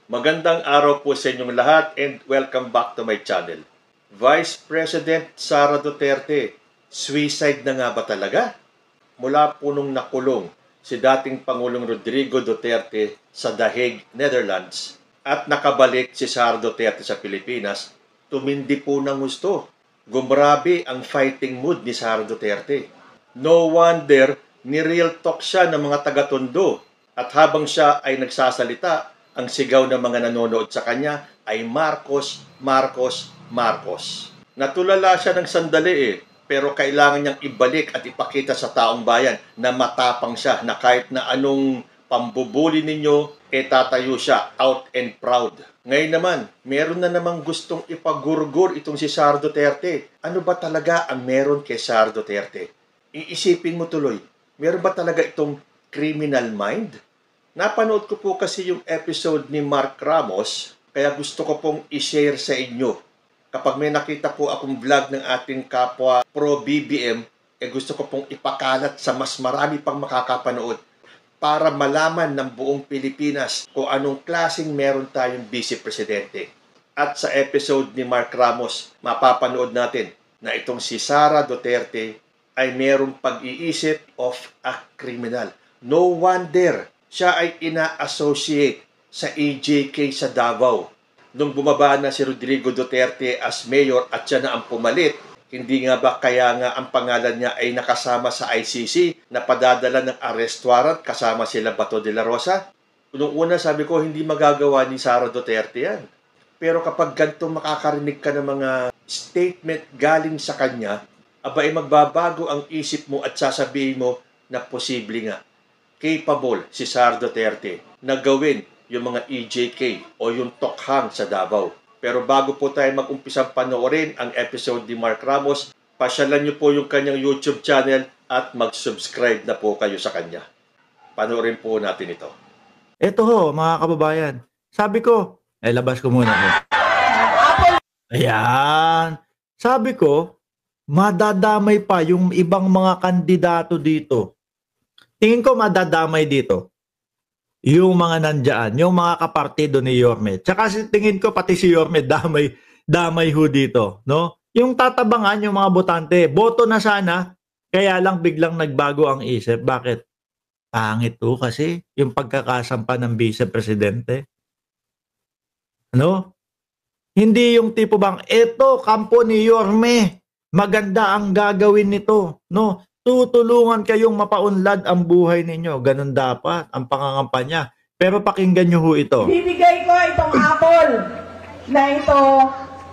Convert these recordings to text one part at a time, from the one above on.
Magandang araw po sa inyong lahat and welcome back to my channel. Vice President Sara Duterte, suicide na nga ba talaga? Mula po nung nakulong si dating Pangulong Rodrigo Duterte sa The Hague, Netherlands at nakabalik si Sara Duterte sa Pilipinas, tumindi po ng gusto. Gumrabe ang fighting mood ni Sara Duterte. No wonder ni-real talk siya ng mga taga-Tondo at habang siya ay nagsasalita, ang sigaw ng mga nanonood sa kanya ay Marcos, Marcos, Marcos. Natulala siya ng sandali pero kailangan niyang ibalik at ipakita sa taong bayan na matapang siya, na kahit na anong pambubuli ninyo, tatayo siya out and proud. Ngayon naman, meron na namang gustong ipagurgur itong si Sara Duterte. Ano ba talaga ang meron kay Sara Duterte? Iisipin mo tuloy, meron ba talaga itong criminal mind? Napanood ko po kasi yung episode ni Mark Ramos, kaya gusto ko pong i-share sa inyo. Kapag may nakita po akong vlog ng ating kapwa pro-BBM, gusto ko pong ipakalat sa mas marami pang makakapanood para malaman ng buong Pilipinas kung anong klaseng meron tayong Vice Presidente. At sa episode ni Mark Ramos, mapapanood natin na itong si Sara Duterte ay merong pag-iisip of a criminal. No wonder siya ay ina-associate sa EJK sa Davao. Nung bumaba na si Rodrigo Duterte as mayor at siya na ang pumalit, hindi nga ba kaya nga ang pangalan niya ay nakasama sa ICC na padadala ng arrest warrant kasama sila Bato de la Rosa? Noong una sabi ko hindi magagawa ni Sara Duterte yan. Pero kapag ganito makakarinig ka ng mga statement galing sa kanya, aba ay magbabago ang isip mo at sasabihin mo na posible nga. Capable si Sara Duterte na gawin yung mga EJK o yung tokhang sa Davao. Pero bago po tayo mag-umpisang panoorin ang episode ni Mark Ramos, pasyalan niyo po yung kanyang YouTube channel at mag-subscribe na po kayo sa kanya. Panoorin po natin ito. Ito ho, mga kababayan. Sabi ko, labas ko muna. Ayan. Sabi ko, madadamay pa yung ibang mga kandidato dito. Tingin ko madadamay dito yung mga nandyan, yung mga kapartido ni Yorme. Tsaka tingin ko pati si Yorme damay ho dito, no? Yung tatabangan yung mga botante, boto na sana, kaya lang biglang nagbago ang isip. Bakit? Pangit ho kasi yung pagkakasampa ng Vice Presidente. No? Hindi yung tipo bang, eto, kampo ni Yorme, maganda ang gagawin nito, no? Tutulungan kayong mapaunlad ang buhay ninyo. Ganun dapat ang pangangampanya. Pero pakinggan nyo ho ito. Bibigay ko itong apple na ito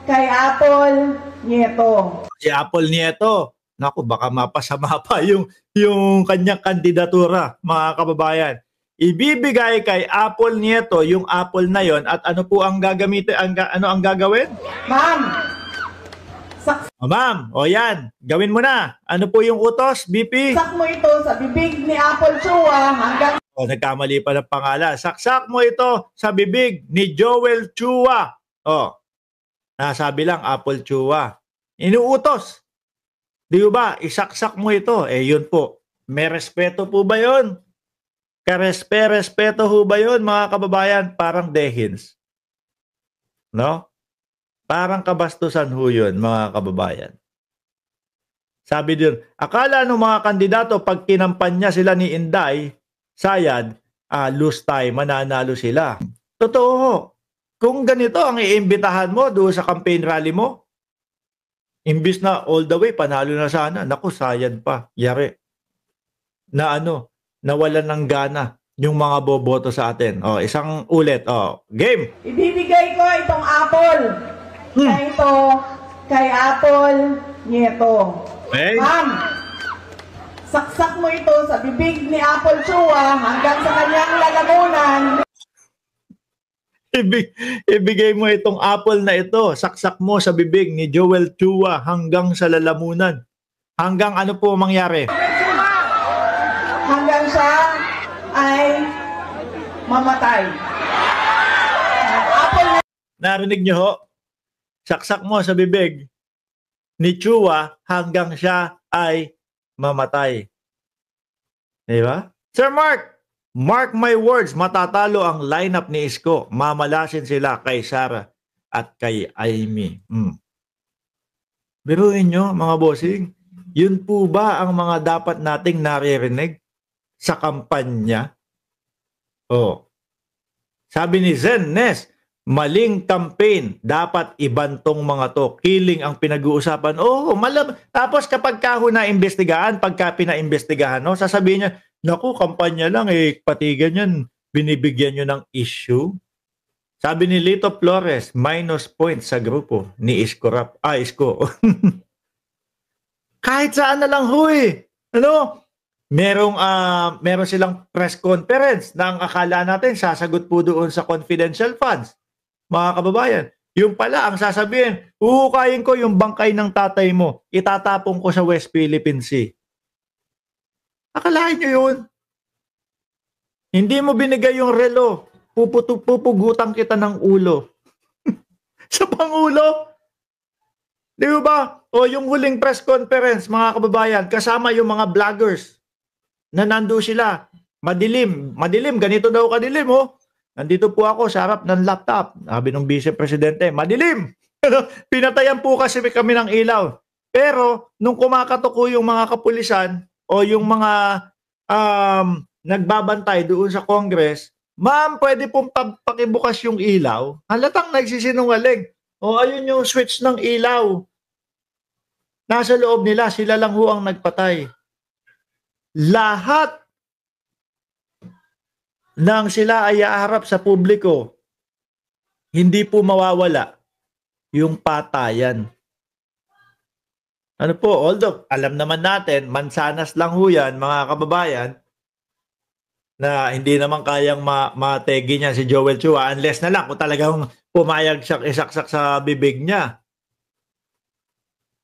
kay Apple Nieto. Si Apple Nieto, naku, baka mapasama pa yung kanyang kandidatura, mga kababayan. Ibibigay kay Apple Nieto yung apple na yon at ano po ang gagamitin, ano ang gagawin? Ma'am, ma'am, o yan, gawin mo na. Ano po yung utos, BP? saksak mo ito sa bibig ni Apple Chua hanggang... O, nagkamali pa ng pangalan. Saksak mo ito sa bibig ni Joel Chua. O, nasabi lang, Apple Chua. Inuutos. Di ba? Isaksak mo ito. Yun po. May respeto po ba yun? Respeto ho ba yun, mga kababayan? Parang dehins. No? Parang kabastusan ho yun, mga kababayan. Sabi din, akala ng mga kandidato pag kinampanya sila ni Inday, Sayad, lose time, mananalo sila. Totoo. Kung ganito ang iimbitahan mo doon sa campaign rally mo, imbis na all the way, panalo na sana. Naku, sayad pa. Yari. Na nawalan ng gana yung mga boboto sa atin. Isang ulit. Game. Ibibigay ko itong apple na ito kay Apple Nieto. Okay. Ma'am, saksak mo ito sa bibig ni Apple Chua hanggang sa kanyang lalamunan. Ibigay mo itong apple na ito, saksak mo sa bibig ni Joel Chua hanggang sa lalamunan. Hanggang ano po mangyari? Hanggang siya ay mamatay. Apple Narinig niyo ho? Saksak mo sa bibig ni Chua hanggang siya ay mamatay. Di ba? Sir Mark, Mark my words, matatalo ang lineup ni Isko. Mamalasin sila kay Sara at kay Amy. Biruin nyo, mga bossing, yun po ba ang mga dapat nating naririnig sa kampanya? Oh. Sabi ni Zen Nes, maling campaign, dapat ibantong mga to. Killing ang pinag-uusapan. Tapos kapag kaho na imbestigahan, pagka pinaimbestigahan, no, sasabihin niya, naku, kampanya lang, patigan yan, binibigyan nyo ng issue. Sabi ni Lito Flores, minus points sa grupo ni Isko. Kahit saan na lang huy. Ano? Meron silang press conference na ang akala natin sasagot po doon sa confidential funds. Mga kababayan, yung pala ang sasabihin, uhukayin ko yung bangkay ng tatay mo, itatapong ko sa West Philippine Sea. Akalain nyo yun? Hindi mo binigay yung relo, pupugutan kita ng ulo. Sa Pangulo? Di ba? O yung huling press conference, mga kababayan, kasama yung mga vloggers na nando sila. Madilim, ganito daw kadilim, oh. Nandito po ako sa harap ng laptop. Sabi ng Vice Presidente, madilim. Pinatayan po kasi kami ng ilaw. Pero, nung kumakatok yung mga kapulisan o yung mga nagbabantay doon sa Congress, ma'am, pwede pong pakibukas yung ilaw. Halatang nagsisinungaling. O ayun yung switch ng ilaw. Nasa loob nila, sila lang ho ang nagpatay. Lahat nang sila ay aharap sa publiko, hindi po mawawala yung patayan. Ano po, although alam naman natin, mansanas lang ho yan, mga kababayan, na hindi naman kayang mategi niya si Joel Chua unless na lang kung talagang pumayag siyang isaksak sa bibig niya.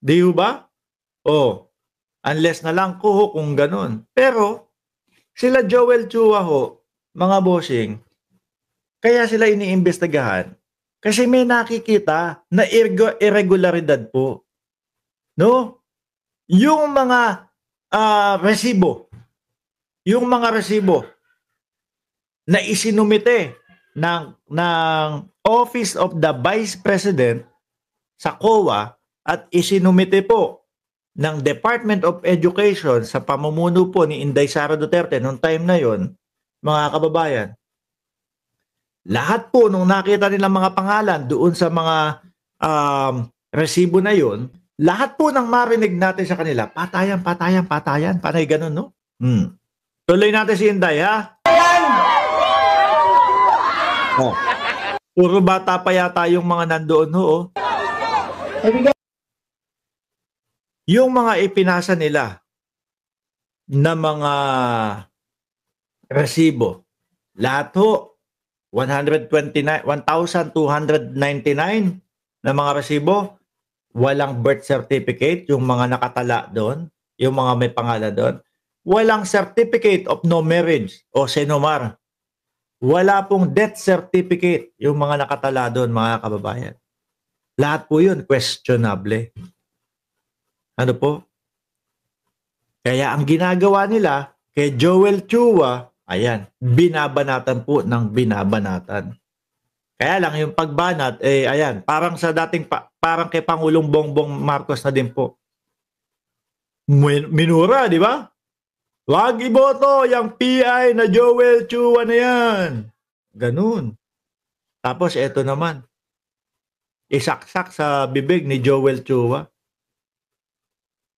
Di ba? Unless na lang ko kung ganun. Pero, sila Joel Chua ho, mga bossing, kaya sila iniimbestigahan kasi may nakikita na irregularidad po. No? Yung mga resibo na isinumite ng Office of the Vice President sa COA at isinumite po ng Department of Education sa pamumuno po ni Inday Sara Duterte noong time na yon, mga kababayan, lahat po nung nakita nilang mga pangalan doon sa mga resibo na yon, lahat po nang marinig natin sa kanila, patayan, panay ganun, no? Tuloy natin si Inday, ha? Puro bata pa yata yung mga nandoon, ho. Yung mga ipinasa nila na mga resibo, lahat ho, 129,299 na mga resibo, walang birth certificate, yung mga nakatala doon, yung mga may pangalan doon. Walang certificate of no marriage o senomar. Wala pong death certificate yung mga nakatala doon, mga kababayan. Lahat po yun, questionable. Ano po? Kaya ang ginagawa nila kay Joel Chua, ayan, binabanatan po ng binabanatan. Kaya lang yung pagbanat, ayan, parang sa dating, parang kay Pangulong Bongbong Marcos na din po. Minura, di ba? Wag iboto yung PI na Joel Chua na yan. Ganun. Tapos eto naman, isaksak sa bibig ni Joel Chua.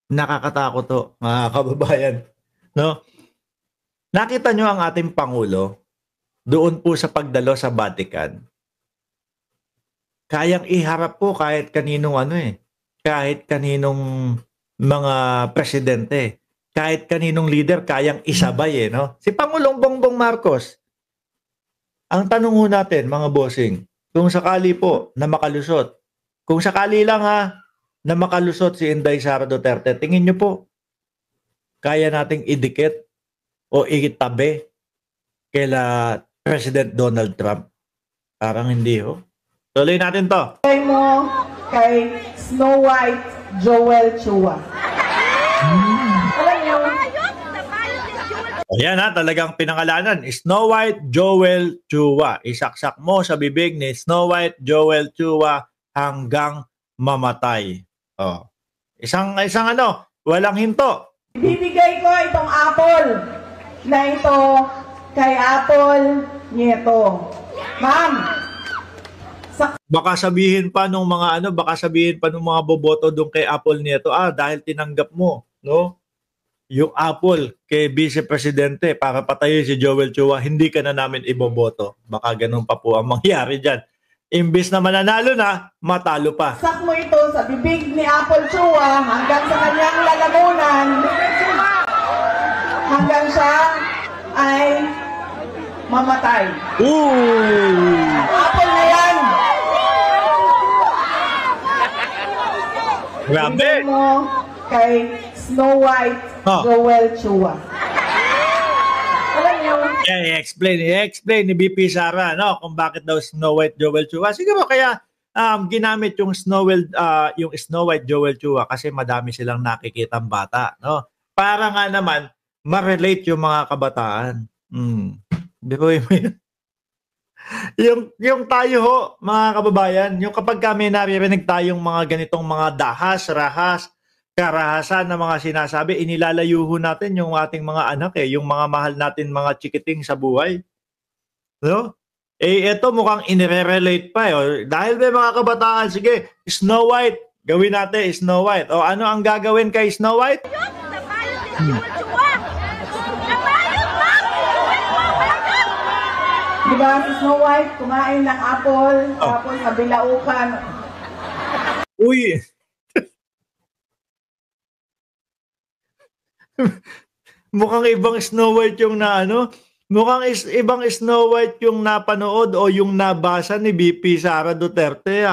Nakakatakot to, mga kababayan. No? Nakita nyo ang ating Pangulo doon po sa pagdalo sa Vatican. Kayang iharap po kahit kaninong kahit kaninong mga presidente. Kahit kaninong leader, kayang isabay no? Si Pangulong Bongbong Marcos, ang tanong ho natin, mga bossing, kung sakali po na makalusot, kung sakali lang na makalusot si Inday Sara Duterte, tingin nyo po, kaya nating idikit o itabi kaila President Donald Trump? Parang hindi ho. Tuloy natin to. Kay Snow White Joel Chua. Ayan ha, talagang pinangalanan. Snow White, Joel, Chua. Isaksak mo sa bibig ni Snow White, Joel, Chua hanggang mamatay. Oh. Isang ano, walang hinto. Ibibigay ko itong apple na ito kay Apple Nieto. Ma'am, Baka sabihin pa nung mga mga boboto doon kay Apple Nieto, dahil tinanggap mo, no? Yung Apple kay Vice Presidente para patayin si Joel Chua, hindi ka na namin iboboto. Baka ganun pa po ang mangyari dyan. Imbis na mananalo na, matalo pa. sak mo ito sa bibig ni Apple Chua hanggang sa kanyang lalamunan hanggang siya ay mamatay. Ooh! Apple na yan! Grabe! Bigay mo kay Snow White, Joel Chua. Alam niyo, I-explain ni BP Sara, no, kung bakit daw Snow White Joel Chua. Siguro kaya ginamit yung Snow White Joel Chua kasi madami silang nakikitang bata, no. Para nga naman ma-relate yung mga kabataan. Di ba yung tayo ho, mga kababayan, yung kapag kami naririnig tayong mga ganitong mga dahas, rahas, karahasan na mga sinasabi, inilalayo ho natin yung ating mga anak yung mga mahal natin mga chikiting sa buhay. No? Ito mukhang inire-relate pa dahil may mga kabataan, sige, Snow White, gawin natin Snow White. O ano ang gagawin kay Snow White? di ba si Snow White kumain ng apple, tapos nabilaukan. Uy! Mukhang ibang Snow White yung mukhang ibang Snow White yung napanood o yung nabasa ni BP Sara Duterte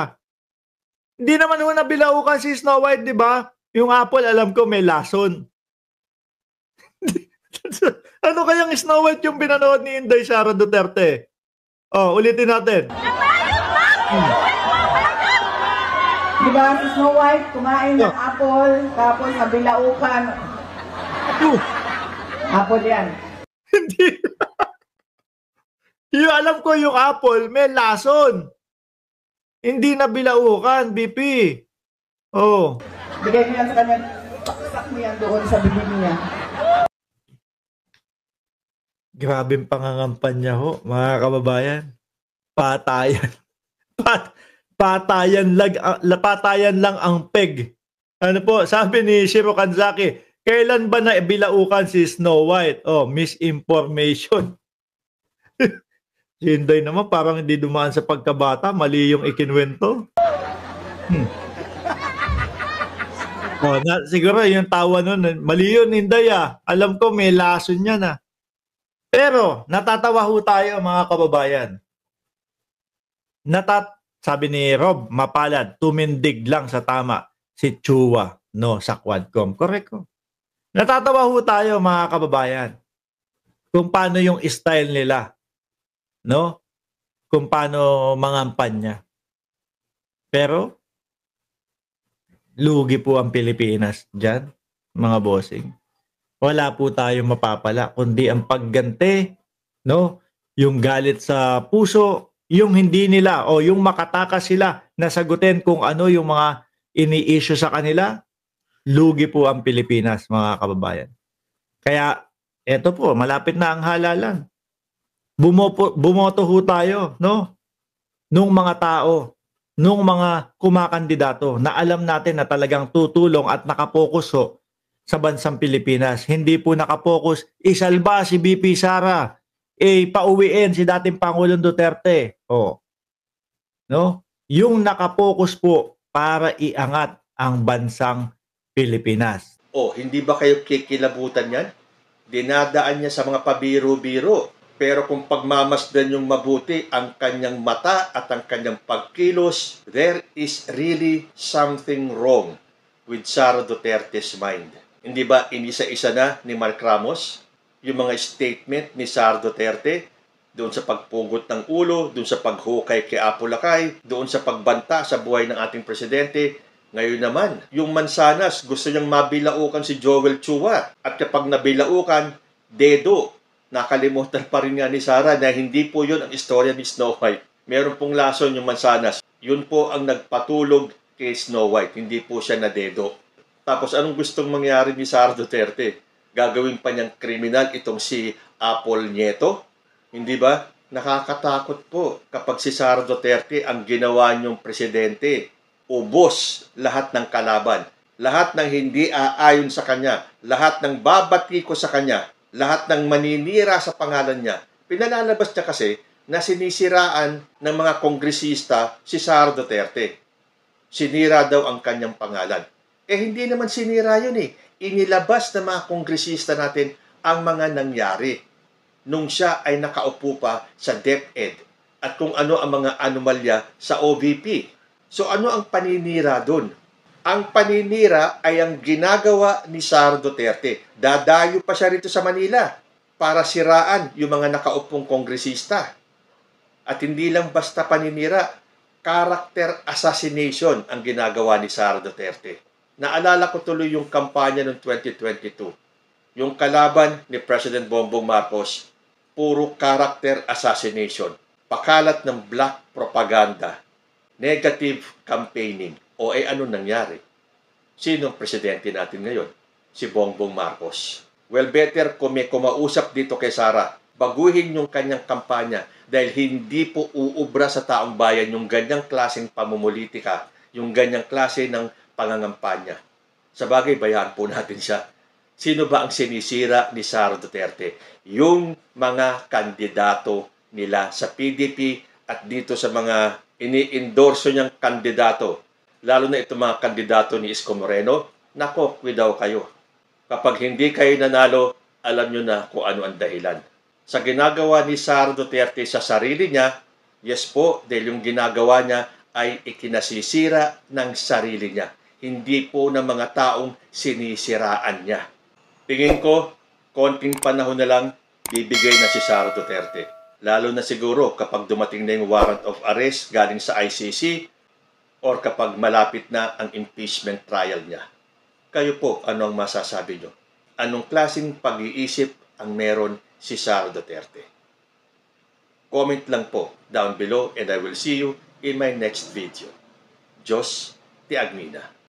Hindi naman ho nabilaukan si Snow White, di ba? Yung apple, alam ko may lason. Ano kayang Snow White yung pinanood ni Inday Sara Duterte? Ulitin natin. Di ba si Snow White kumain ng apple, tapos nabilaukan. Apple yan. Hindi. Yung alam ko yung apple, may lason. Hindi na bilaukan, BP. Bigay mo yan sa kanya. Saksak mo yan doon sa bibig niya. Grabing pangangampanya ho, mga kababayan. Patayan. Patayan lang ang peg. Ano po, sabi ni Shiro Kanzaki, kailan ba na bilaukan si Snow White? Misinformation. Si Inday naman parang hindi dumaan sa pagkabata, mali yung ikinwento. Siguro yung tawa nun, mali yun Inday Alam ko may lason yan Pero natatawa ho tayo mga kababayan. Sabi ni Rob Mapalad, tumindig lang sa tama si Chua sa Quadcom. Correct ko. Natatawa ho tayo mga kababayan kung paano yung style nila. No? Kung paano mangampanya. Pero lugi po ang Pilipinas dyan, mga bossing. Wala po tayong mapapala kundi ang pagganti, no? Yung galit sa puso, yung hindi nila o yung makatakas sila na sagutin kung ano yung mga ini-issue sa kanila, lugi po ang Pilipinas, mga kababayan. Kaya eto po, malapit na ang halalan. Bumoto ho tayo, no? Nung mga tao, nung mga kumakandidato na alam natin na talagang tutulong at nakapokus sa bansang Pilipinas. Hindi po nakapokus isalba si BP Sara, pauwiin si dating Pangulong Duterte. No? Yung nakapokus po para iangat ang bansang Pilipinas. Hindi ba kayo kikilabutan yan? Dinadaan niya sa mga pabiro-biro. Pero kung pagmamasdan yung mabuti ang kanyang mata at ang kanyang pagkilos, there is really something wrong with Sara Duterte's mind. Hindi ba inisa-isa na ni Mark Ramos yung mga statement ni Sara Duterte doon sa pagpugot ng ulo, doon sa paghukay kay Apo Lakay, doon sa pagbanta sa buhay ng ating presidente? Ngayon naman, yung Mansanas gusto niyang mabilaukan si Joel Chua at kapag nabilaukan, dedo. Nakalimutan pa rin nga ni Sarah na hindi po yun ang istorya ni Snow White. Meron pong lason yung mansanas. Yun po ang nagpatulog kay Snow White. Hindi po siya na dedo. Tapos anong gustong mangyari ni Sara Duterte? Gagawin pa niyang kriminal itong si Apple Nieto? Hindi ba? Nakakatakot po kapag si Sara Duterte ang ginawa niyong presidente. Ubos lahat ng kalaban. Lahat ng hindi aayon sa kanya. Lahat ng babatiko sa kanya. Lahat ng maninira sa pangalan niya. Pinalalabas niya kasi na sinisiraan ng mga kongresista si Sara Duterte. Sinira daw ang kanyang pangalan. Hindi naman sinira yun eh. Inilabas ng mga kongresista natin ang mga nangyari nung siya ay nakaupo pa sa DepEd at kung ano ang mga anomalya sa OVP. So ano ang paninira doon? Ang paninira ay ang ginagawa ni Sara Duterte. Dadayo pa siya rito sa Manila para siraan yung mga nakaupong kongresista. At hindi lang basta paninira, character assassination ang ginagawa ni Sara Duterte. Naalala ko tuloy yung kampanya noong 2022. Yung kalaban ni President Bongbong Marcos, puro character assassination. Pakalat ng black propaganda, negative campaigning. O ano nangyari? Sino ang presidente natin ngayon? Si Bongbong Marcos. Well, better kung may kumausap dito kay Sara, baguhin yung kanyang kampanya dahil hindi po uubra sa taong bayan yung ganyang klaseng pamumulitika, yung ganyang klase ng pangangampanya. Sa bagay, bayaan po natin siya. Sino ba ang sinisira ni Sara Duterte? Yung mga kandidato nila sa PDP at dito sa mga ini-endorso niyang kandidato. Lalo na itong mga kandidato ni Isko Moreno. Nako, daw kayo. Kapag hindi kayo nanalo, alam nyo na kung ano ang dahilan. Sa ginagawa ni Sara Duterte sa sarili niya, yes po, dahil yung ginagawa niya ay ikinasisira ng sarili niya. Hindi po ng mga taong sinisiraan niya. Tingin ko, konting panahon na lang, bibigay na si Sara Duterte. Lalo na siguro kapag dumating na yung warrant of arrest galing sa ICC or kapag malapit na ang impeachment trial niya. Kayo po, ano ang masasabi nyo? Anong klaseng pag-iisip ang meron si Sara Duterte? Comment lang po down below and I will see you in my next video. Diyos ti Agmina.